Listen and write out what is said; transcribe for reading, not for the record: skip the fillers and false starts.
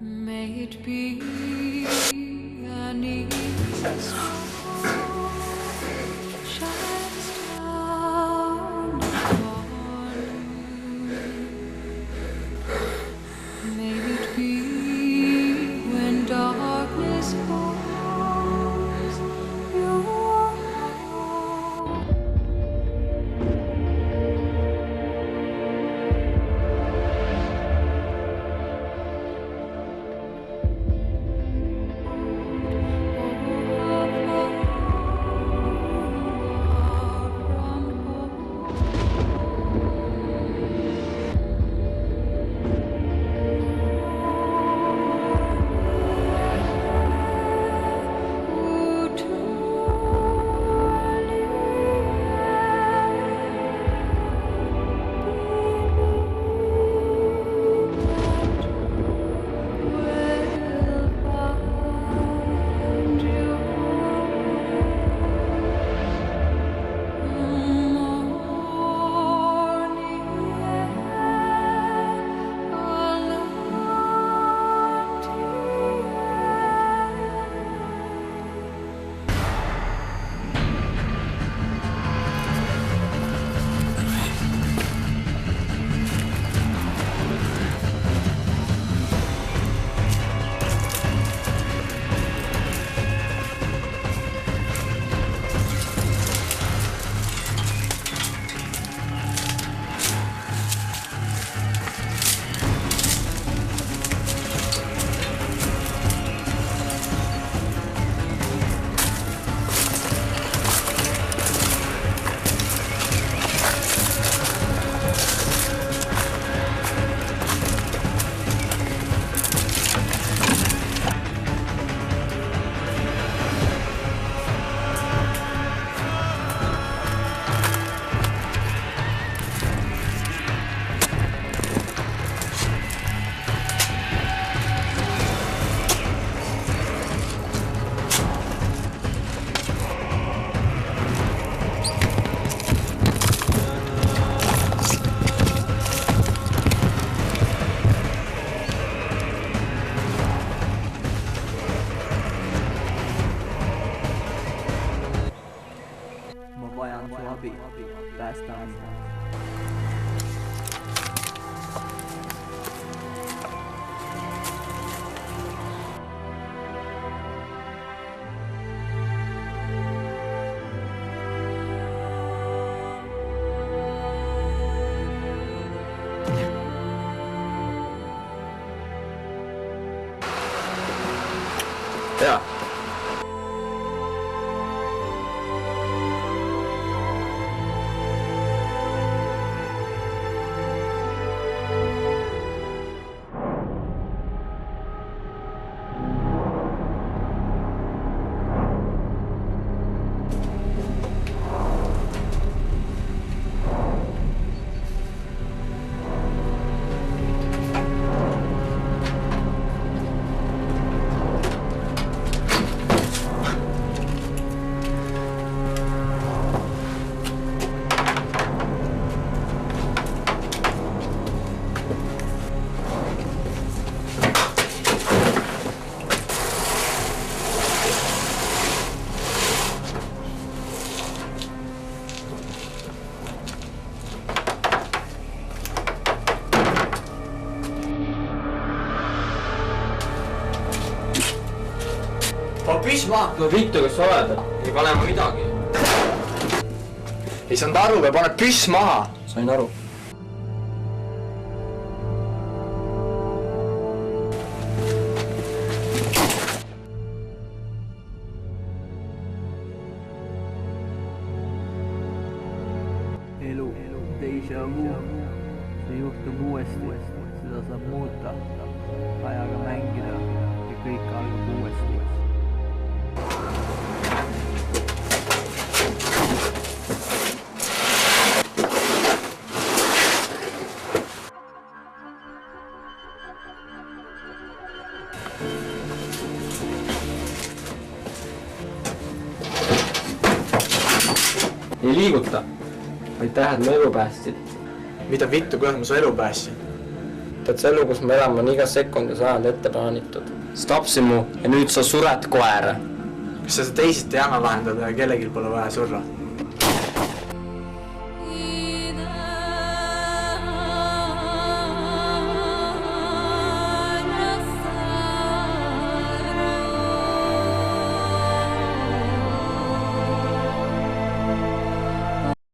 May it be an evening star shines down upon you. May it be when darkness falls your vajan su abi, päästä mind. Jaa. Mis ma? No vittu, kas sa oled? Ei pane ma midagi. Ei saanud aru või paned püss maha? Sain aru. Elu, déjà vu. See juhtub uuesti. Seda saab muuta. Ajaga mängida ja kõik algab uuesti. Ei liiguta. Aitäh, et ma elu päästsid. Mida vittu, kuidas ma su elu päästsin? tead, see elu, kus me elame, on iga sekund ja sajand ette plaanitud. sa tapsid mu ja nüüd sa sured koera. kas sa teisiti ei anna lahendada ja kellelgi pole vaja surra?